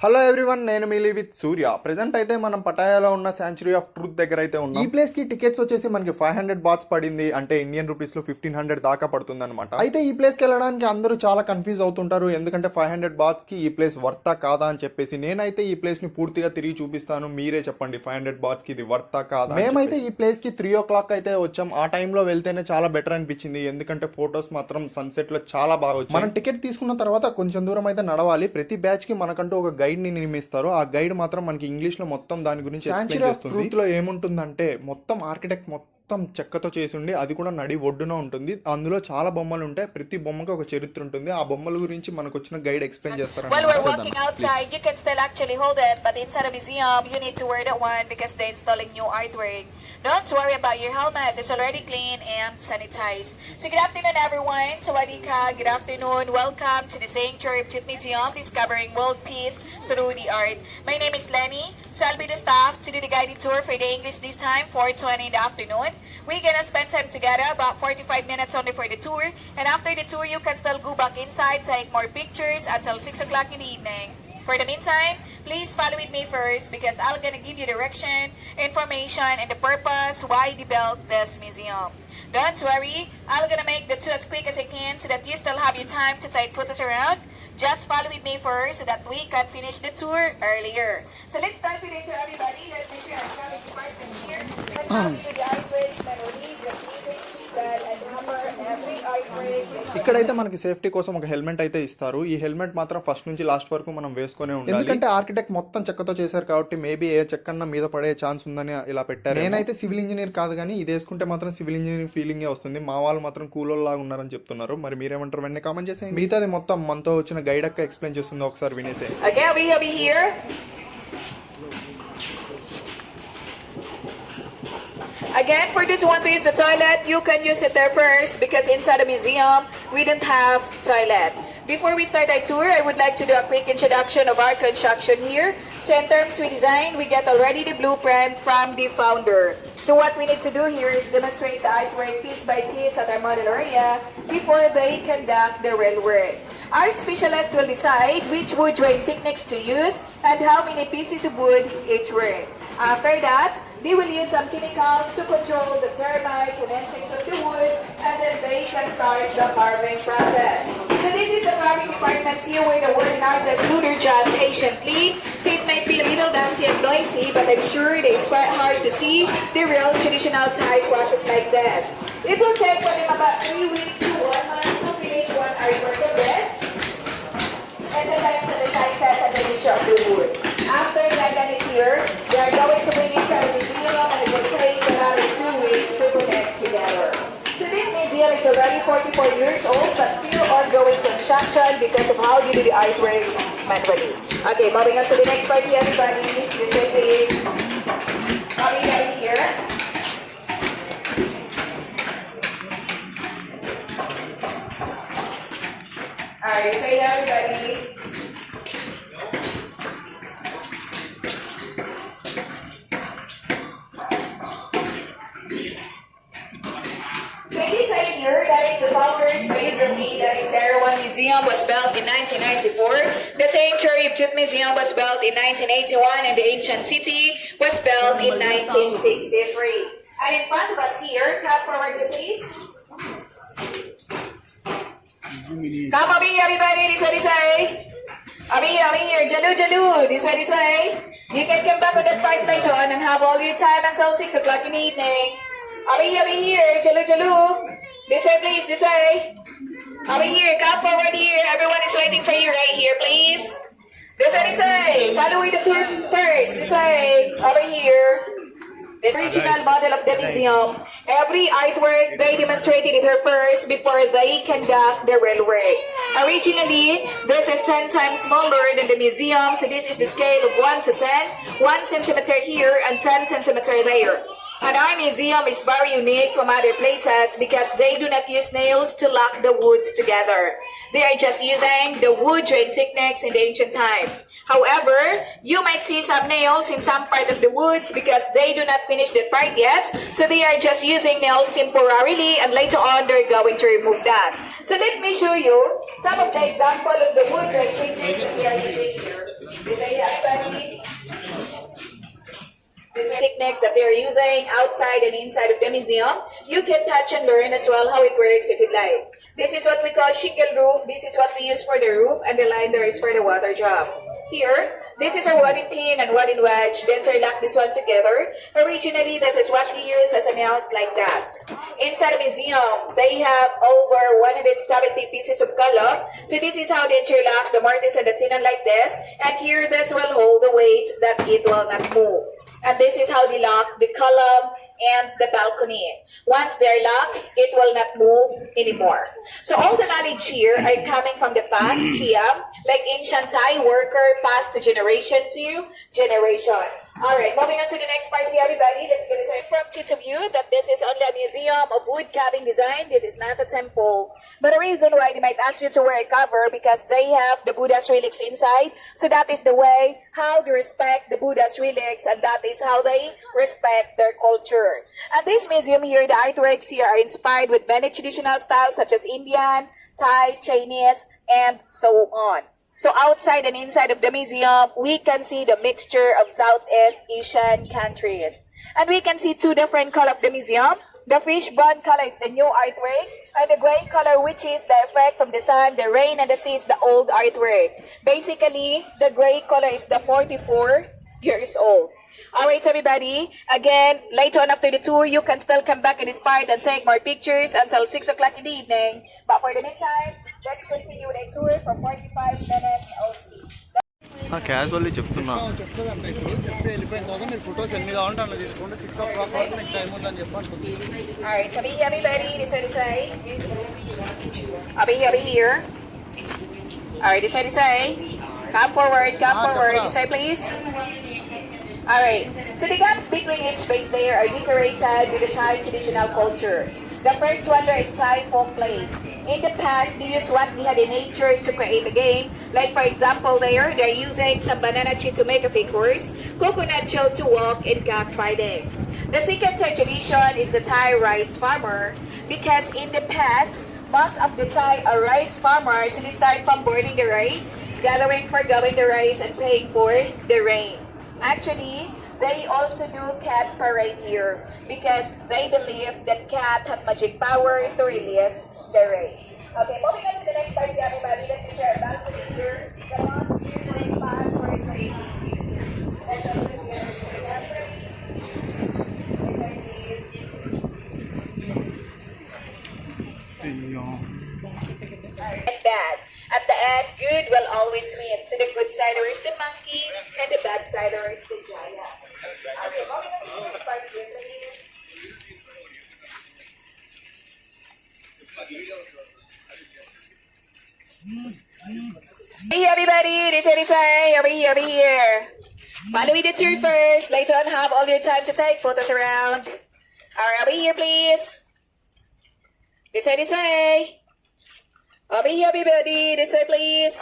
Hello everyone, నేను mealy with Surya. Present అయితే మనం పటాయాలో ఉన్న శాంచురీ ఆఫ్ ట్రూత్ దగ్గర అయితే ఉన్నాం. ఈ ప్లేస్ కి టికెట్స్ వచ్చేసి మనకి 500 బాట్స్ పడింది, అంటే ఇండియన్ రూపీస్ లో 1500 దాకా పడుతుంది అనమాట. అయితే ఈ ప్లేస్ కి వెళ్ళడానికి అందరూ చాలా కన్ఫ్యూజ్ అవుతుంటారు, ఎందుకంటే 500 బాట్స్ కి ఈ ప్లేస్ వర్తా కాదా అని చెప్పేసి. నేనైతే ఈ ప్లేస్ ని పూర్తిగా తిరిగి చూపిస్తాను, మీరే చెప్పండి 500 బాట్స్ కి ఇది వర్తా కాదా. మేమైతే ఈ ప్లేస్ కి 3 o'clock అయితే వచ్చాం. ఆ టైంలో వెళ్తేనే చాలా బెటర్ అనిపించింది, ఎందుకంటే ఫొటోస్ మాత్రం సన్సెట్ లో చాలా బాగా వచ్చాయి. మనం టికెట్ తీసుకున్న తర్వాత కొంచెం దూరం అయితే నడవాలి. ప్రతి బ్యాచ్ కి మనకంటూ ఒక గైడ్ ని నియమిస్తారు. ఆ గైడ్ మాత్రం మనకి ఇంగ్లీష్ లో మొత్తం దాని గురించి ఎక్స్ప్లెయిన్ చేస్తుంది. ట్రూత్ లో ఏముంటుందంటే మొత్తం ఆర్కిటెక్ట్ మొత్తం చెక్కతో చేసి ఉండి, అది కూడా నడి ఒడ్డున ఉంటుంది. అందులో చాలా బొమ్మలు ఉంటాయి, ప్రతి బొమ్మకి ఒక చరిత్ర ఉంటుంది. ఆ బొమ్మల గురించి మనకు వచ్చిన గైడ్ ఎక్స్ప్లెయిన్ చేస్తారు. While we're walking outside, you can still actually hold it, but inside a museum, you need to wear that one because they're installing new artwork. Don't worry about your helmet; it's already clean and sanitized. So good afternoon, everyone. Sawadee ka. Good afternoon. Welcome to the Sanctuary of Truth Museum, discovering world peace through the art. My name is Lenny, so I'll be the staff to do the guided tour for the English this time, 4:20 in the afternoon. We're gonna spend time together, about 45 minutes only for the tour. And after the tour, you can still go back inside, take more pictures until 6 o'clock in the evening. For the meantime, please follow with me first because I'm gonna give you direction, information, and the purpose why they built this museum. Don't worry, I'm gonna make the tour as quick as I can so that you still have your time to take photos around. Just follow with me first so that we can finish the tour earlier. So let's start with it to everybody. Let's make sure I'm coming to part from here. Let's go to the artworks, memory, the season, season, and number, every artwork. ఇక్కడైతే మనకి safety కోసం ఒక helmet అయితే ఇస్తారు. ఈ helmet మాత్రం first నుంచి last వరకు మనం వేసుకునే ఉండాలి, ఎందుకంటే ఆర్కిటెక్ట్ మొత్తం చెక్కతో చేశారు కాబట్టి మేబీ ఏ చెక్కన్న మీద పడే ఛాన్స్ ఉందని ఇలా పెట్టారు. నేనైతే సివిల్ ఇంజనీర్ కాదు, కానీ ఇది వేసుకుంటే మాత్రం సివిల్ ఇంజనీర్ ఫీలింగ్ వస్తుంది. మా వాళ్ళు మాత్రం కూలోల్ లాగా ఉన్నారని చెప్తున్నారు. మరి మీరేమంటారు వెంటనే కామెంట్ చేసేయండి. మిగతాది మొత్తం మనతో వచ్చిన గైడ్ అక్క ఎక్స్ప్లెయిన్ చేస్తుంది, ఒకసారి వినేసే. Again, we have here. Again, for this one to use the toilet, you can use it there first because inside the museum, we don't have toilet. Before we start our tour, I would like to do a quick introduction of our construction here. So in terms we design, we get already the blueprint from the founder. So what we need to do here is demonstrate the artwork piece by piece at our model area before they conduct the real work. Our specialist will decide which wood drawing techniques to use and how many pieces of wood each work. After that, they will use some chemicals to control the termites and insects of the wood, and then they can start the carving process. So this is the carving department here where the wooden artist do their job patiently. So it might be a little dusty and noisy, but I'm sure it is quite hard to see the real traditional Thai process like this. It will take for them about 3 weeks to 1 month to finish one artwork of this, and the types and the sizes and the issue of the wood. After they're done it here, they are going to bring it to the museum, and it will take another 2 weeks to connect together. So this museum is already 44 years old, but still ongoing construction because of how you do the artworks manually. Okay, moving on to the next party, everybody. This way, please. Coming down here. Alright, say everybody. Museum was built in 1994. The Sanctuary of Truth Museum was built in 1981, and the ancient city was built in 1963. And in front of us here, come forward please. Come over here, everybody. This way. Over here. Jalu. This way. You can come back on that part later on and have all your time until 6 o'clock in the evening. Over here. Jalu. This way, please. This way. Over here, come forward here. Everyone is waiting for you right here, please. This way. Follow the tour first. This way. Over here. This original model of the museum. Every artwork, they demonstrated it here first before they conduct the real work. Originally, this is 10 times smaller than the museum, so this is the scale of 1 to 10. 1 centimeter here and 10 centimeter there. And our museum is very unique from other places because they do not use nails to lock the woods together. They are just using the wood drawing techniques in the ancient time. However, you might see some nails in some part of the woods because they do not finish that part yet, so they are just using nails temporarily and later on they're going to remove that. So let me show you some of the example of the wood drawing techniques that we are using here. This is everybody. This is techniques that they're using outside and inside of the museum. You can touch and learn as well how it works if you'd like. This is what we call shingle roof. This is what we use for the roof, and the line there is for the water drop. Here, this is our wooden pin and wooden wedge. Then interlock this one together. Originally, this is what we use as a nails like that. Inside the museum, they have over 170 pieces of column. So this is how they interlock the mortise and the tenon like this. And here, this will hold the weight that it will not move. And this is how they lock the column and the balcony. Once they're locked, it will not move anymore. So all the knowledge here are coming from the past, Siam, like ancient Thai worker passed to generation to generation. All right, moving on to the next part here, everybody. Let's get it from to view that this is only a museum of wood carving design. This is not a temple. But the reason why they might ask you to wear a cover because they have the Buddha's relics inside. So that is the way how they respect the Buddha's relics, and that is how they respect their culture. At this museum here, the artworks here are inspired with many traditional styles such as Indian, Thai, Chinese, and so on. So outside and inside of the museum, we can see the mixture of Southeast Asian countries. And we can see two different colors of the museum. The fish bone color is the new artwork, and the gray color, which is the effect from the sun, the rain, and the sea, is the old artwork. Basically, the gray color is the 44 years old. Alright, everybody. Again, later on after the tour, you can still come back in this part and take more pictures until 6 o'clock in the evening. But for the meantime, let's continue the tour for 45 minutes only. Casually చెప్తున్నా మీరు photos ఎన్ని కావాలంటే అలా తీసుకోండి 6 o'clock వరకు మీకు time ఉందని చెప్పండి. Alright, so everybody, this way. Abhi here. Alright, this way. Come forward, this way please. Alright, so the gaps between each space there are decorated with the Thai traditional culture. The first one there is Thai folk plays. In the past, they used what they had in nature to create a game. Like for example there, they're using some banana chip to make a fake horse, coconut shell to walk, and cockfighting. The second Thai tradition is the Thai rice farmer, because in the past, most of the Thai are rice farmers, so they start from burning the rice, gathering for growing the rice, and praying for the rain. Actually, they also do cat parade here because they believe that cat has magic power to release the rain. Okay, moving on to the next part, everybody. Let me share a balcony here. The most beautiful spot for a train. Let's open here. And bad. At the end, good will always win. So the good sider is the monkey, and the bad sider is the giant. Okay, moving on to the next part here, please. Hey everybody, this way, over here. Follow me the tour first. Later on, have all your time to take photos around. Alright, over here, please. This way. Over here, everybody. This way, please.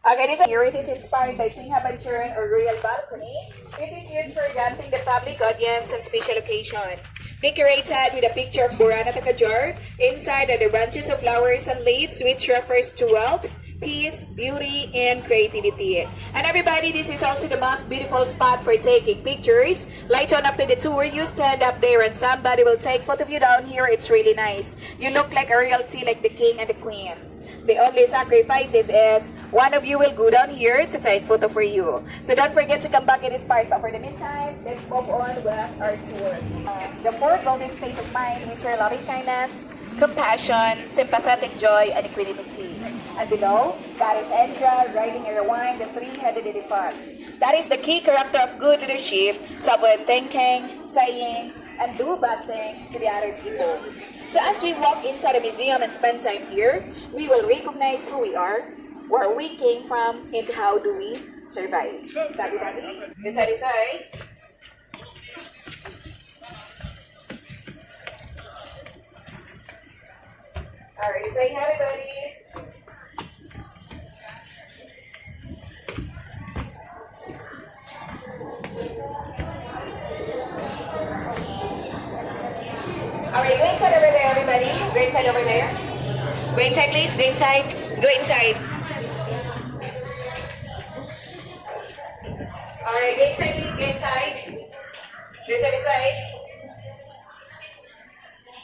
Okay, this here it is inspired by Singhabanchuran or Royal Balcony. It is used for granting the public audience and special occasion. Decorated with a picture of Burana Takajor. Inside are the branches of flowers and leaves, which refers to wealth, peace, beauty, and creativity. And everybody, this is also the most beautiful spot for taking pictures. Later on after the tour, you stand up there and somebody will take photo of you down here. It's really nice. You look like a royalty, like the king and the queen. The only sacrifices is one of you will go down here to take photo for you. So don't forget to come back in this part. But for the meantime, let's move on with our tour. The four golden states of mind, which are loving kindness, compassion, sympathetic joy, and equanimity. And below, that is Andra riding a rewind, the three-headed elephant. That is the key character of good leadership, to avoid thinking, saying, and do bad thing to the other people. So as we walk inside the museum and spend time here, we will recognize who we are, where we came from, and how do we survive. Daddy, this side. Alright, so hey everybody. Alright, go inside over there, everybody. Go inside over there. Go inside, please. Go inside. Go inside. Alright, get inside, please, get inside. This side, this side.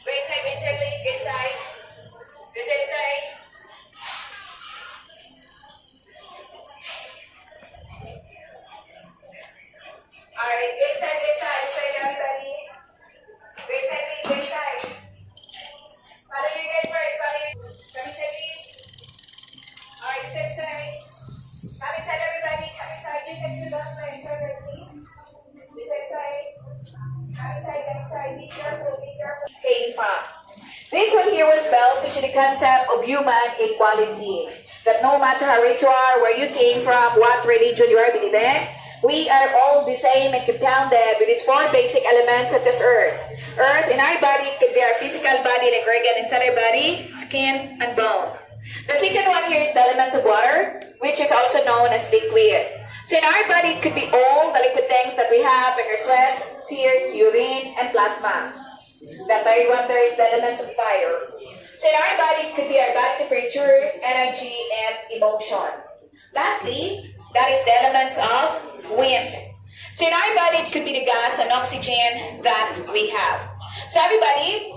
Get inside, please, get inside. This side, this side. Alright, get inside, everybody. Get inside, please, get inside. Follow your guide first, follow your... Come inside, please. Alright, this side, this side. Come inside, everybody, come inside. You can do that side, please. This side, this side. Come inside, be careful, be careful. Came from. This one here was built to show the concept of human equality. That no matter how rich you are, where you came from, what religion you are believing, we are all the same and compounded with these four basic elements such as earth. Earth in our body could be our physical body, like organ inside our body, skin, and bones. The second one here is the elements of water, which is also known as liquid. So in our body, it could be all the liquid things that we have, like our sweat, tears, urine, and plasma. The third one there is the elements of fire. So in our body, it could be our body temperature, energy, and emotion. Lastly, that is the elements of wind. So in our body, it could be the gas and oxygen that we have. So everybody,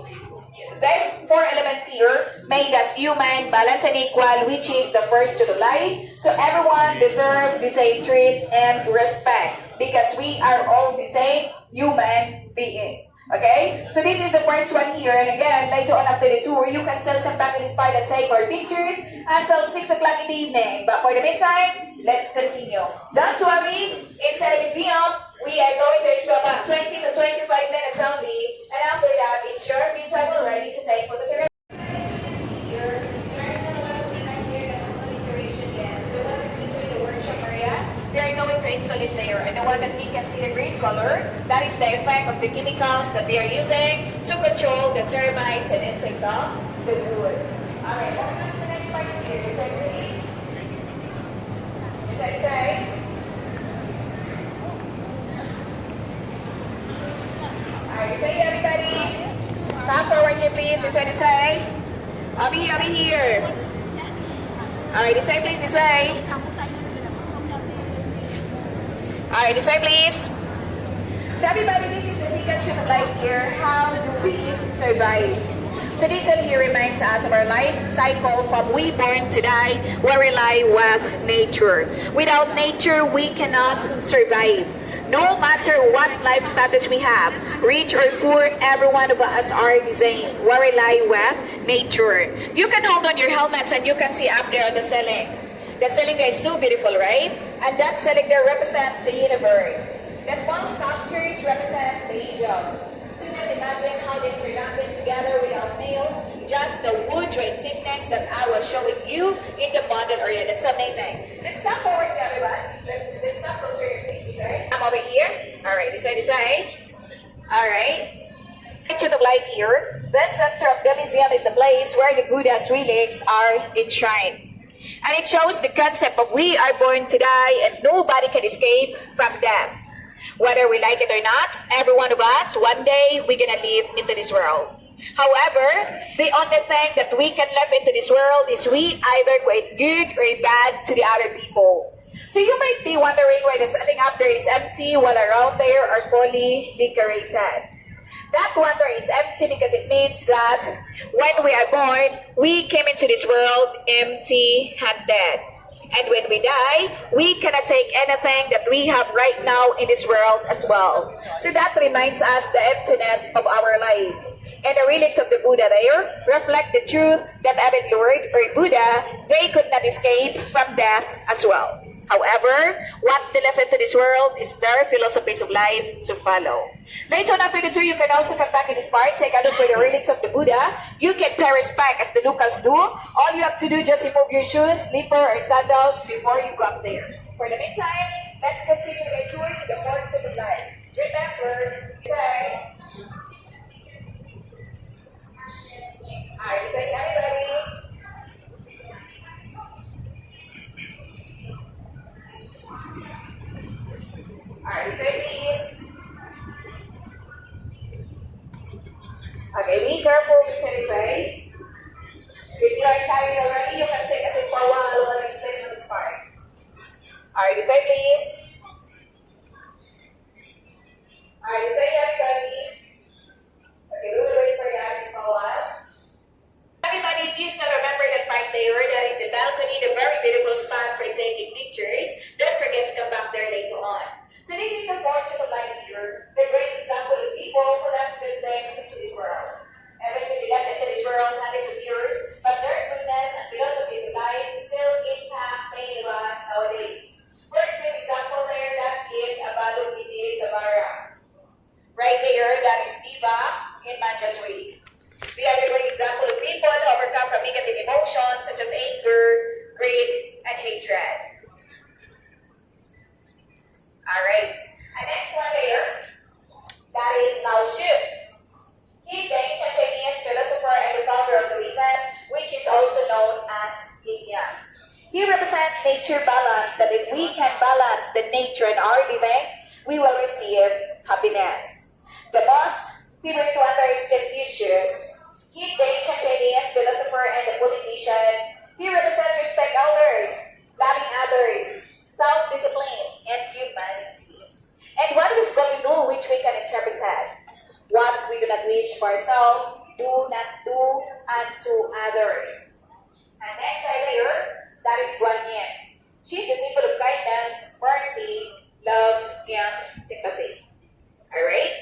these four elements here made us human, balanced, and equal, which is the first to the life. So everyone deserves the same treat and respect because we are all the same human being. Okay? So this is the first one here. And again, later on after the tour, you can still come back in this spot and take our pictures until 6 o'clock in the evening. But for the meantime, let's continue. Don't worry, inside the museum, we are going to explore about 20 to 25 minutes only. And after that, it's your free time already to take photos. They are going to install it there. And the one that we can see the green color, that is the effect of the chemicals that they are using to control the termites and insects of the wood. Alright, on to the next part here. Is that please? Is that right? Alright, say everybody. Come forward here please. This way, this way. Over here. Alright, this way please, this way. Alright, this way please. So everybody, this is the secret truth of life here. How do we survive? So this one here reminds us of our life cycle from we born to die, we rely with nature. Without nature, we cannot survive. No matter what life status we have, rich or poor, every one of us are the same. We rely with nature. You can hold on your helmets and you can see up there on the ceiling. The ceiling there is so beautiful, right? And that ceiling there represents the universe. The small sculptures represent the angels. So just imagine how they're interacting together without nails, just the wood joint thickness that I was showing you in the model area. That's amazing. Let's stop forward, everyone. Let's stop closer here, please. This way. I'm over here. All right, this way, this way. All right. To the light here, the center of the museum is the place where the Buddha's relics are enshrined. And it shows the concept of we are born to die and nobody can escape from death. Whether we like it or not, every one of us, one day, we're gonna live into this world. However, the only thing that we can live into this world is we either quite good or bad to the other people. So you might be wondering why the setting up there is empty while around there are fully decorated. That one there is empty because it means that when we are born, we came into this world empty-handed. And when we die, we cannot take anything that we have right now in this world as well. So that reminds us the emptiness of our life. And the relics of the Buddha there reflect the truth that even Lord or Buddha, they could not escape from death as well. However, what they left into this world is their philosophies of life to follow. Later on after the tour, you can also come back in this part, take a look for the relics of the Buddha. You can pay respect as the locals do. All you have to do, just remove your shoes, slipper, or sandals before you go up there. For the meantime, let's continue the tour to the fourth truth of life. Remember, say, alright, say everybody. Alright, say please. Okay, be careful, say. If you are tired already, you can take a seat for a while while I explain on this part. Alright, this way please. Alright, so everybody. Okay, we will wait for the others for a while. Everybody, please still remember that part there. That is the balcony, the very beautiful spot for taking pictures. Don't forget to come back there later on. So this is the fortune of life here. The great example of people who left good things into this world. And when we left into this world hundreds of years, but their goodness and philosophies of life still impact many of us nowadays. First good example there, that is Abalo Piti Savara. Right there, that is Diva in Manchester. We have a great example of people who overcome from negative emotions such as anger, greed, and hatred. Alright, and next one there, that is Lao Shu. He's the ancient Chinese philosopher and the founder of Buddhism, which is also known as Yin Yang. He represents nature balance, that if we can balance the nature in our living, we will receive happiness. The most favorite one there is Confucius. He's the ancient Chinese philosopher and a politician. He represents respect others, loving others, self-discipline, and humanity. And what is golden rule which we can interpret as? What we do not wish for ourselves, do not do unto others. And next side here, that is Guan Yin. She's the symbol of kindness, mercy, love, and sympathy. Alright?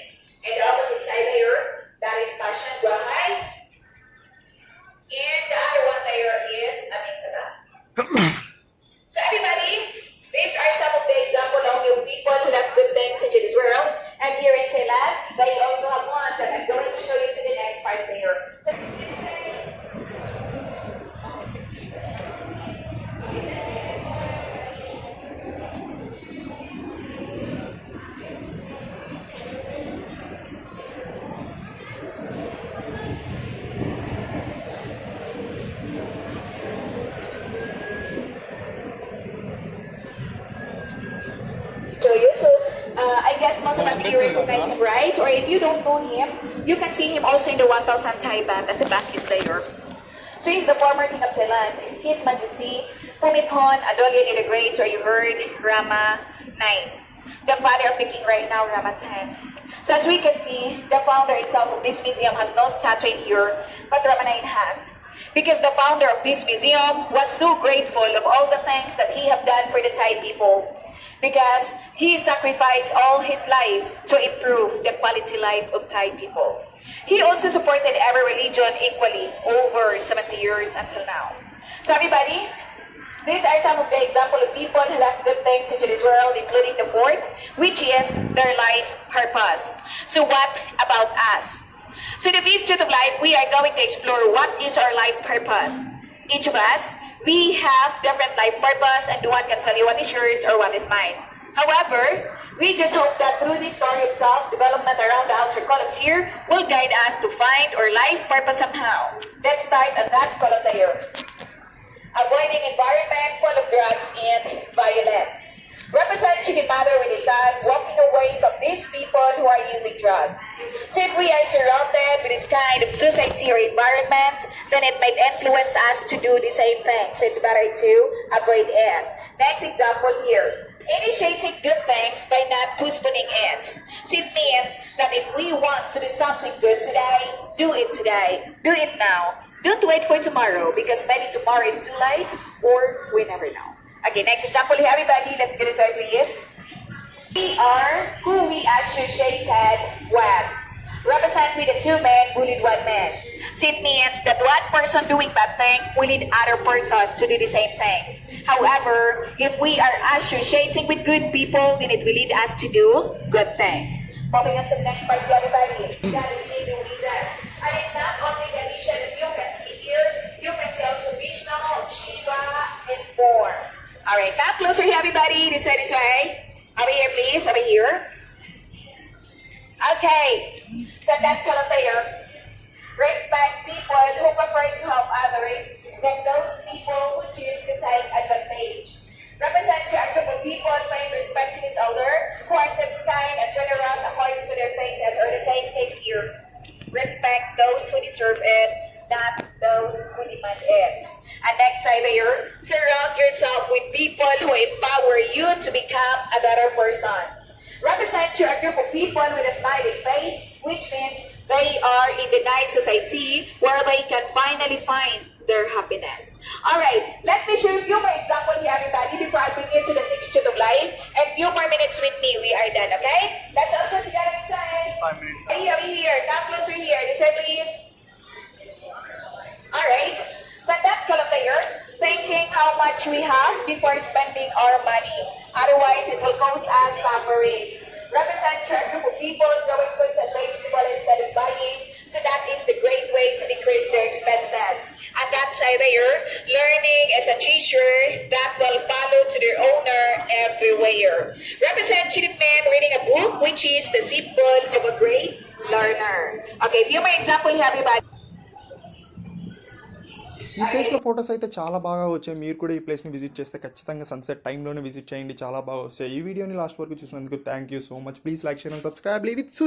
And the opposite side here, that is Passion Guahai. And the other one there is Amintada. So everybody, these are some of the examples of new people who left good things into this world. And here in Thailand, they also have one that I'm going to show you to the next part there. So, I guess most of us here recognize him, right? Or if you don't know him, you can see him also in the 1000 Thai baht at the back is there. So he's the former king of Thailand, His Majesty Bhumibol Adulyadej the Great, or you heard Rama IX, the father of the king right now, Rama X. So as we can see, the founder itself of this museum has no statue in here, but Rama IX has. Because the founder of this museum was so grateful of all the things that he have done for the Thai people. Because he sacrificed all his life to improve the quality life of Thai people. He also supported every religion equally over 70 years until now. So everybody, these are some of the examples of people who left good things into this world, including the fourth, which is their life purpose. So what about us? So the fifth truth of life, we are going to explore what is our life purpose. Each of us, we have different life purpose, and no one can tell you what is yours or what is mine. However, we just hope that through this story of self-development around the outer columns here will guide us to find our life purpose somehow. Let's start at that column there. Avoiding environment full of drugs and violence. Representing a mother with a son walking away from these people who are using drugs. So if we are surrounded with this kind of society or environment, then it might influence us to do the same thing. So it's better to avoid it. Next example here. Initiating good things by not postponing it. So it means that if we want to do something good today, do it today. Do it now. Don't wait for tomorrow, because maybe tomorrow is too late, or we never know. Okay, next example here, everybody. Let's get started, please. We are who we associated with. Represent with the two men who lead one man. So it means that one person doing bad thing will lead other person to do the same thing. However, if we are associating with good people, then it will lead us to do good things. Moving on to the next part, everybody. That is the reason. And it's not only the vision that you can see here, you can see also Vishnu, Shiva, and more. Alright, come closer here, everybody. This way, this way. Over here, please. Over here. Okay. So that column there. Respect people who prefer to help others than those people who choose to take advantage. Represent a group of people paying respect to his elder, who are such kind and generous according to their faces, or the saying says here. Respect those who deserve it, not those who demand it. And next side there, surround yourself with people who empower you to become a better person. represent to a group of people with a smiling face, which means they are in the nice society where they can finally find their happiness. Alright, let me show you a few more examples here, everybody, before I bring you to the sixth truth of life. And few more minutes with me, we are done, okay? Let's all go together inside. 5 minutes. Over here, come closer here. This way, please. Alright, so that column there, thinking how much we have before spending our money. Otherwise, it will cause us suffering. Represent your group of people growing fruits and vegetables instead of buying. So that is the great way to decrease their expenses. And that side there, learning is a treasure that will follow to their owner everywhere. Represent children men reading a book, which is the symbol of a great learner. Okay, few more example here, everybody. ఈ ప్లేస్లో photos అయితే చాలా బాగా వచ్చాయి. మీరు కూడా ఈ ప్లేస్ని విజిట్ చేస్తే ఖచ్చితంగా సన్సెట్ టైంలోనే విజిట్ చేయండి, చాలా బాగా వస్తాయి. ఈ వీడియోని లాస్ట్ వరకు చూసినందుకు thank you so much. Please like, share and subscribe. Leave with Surya.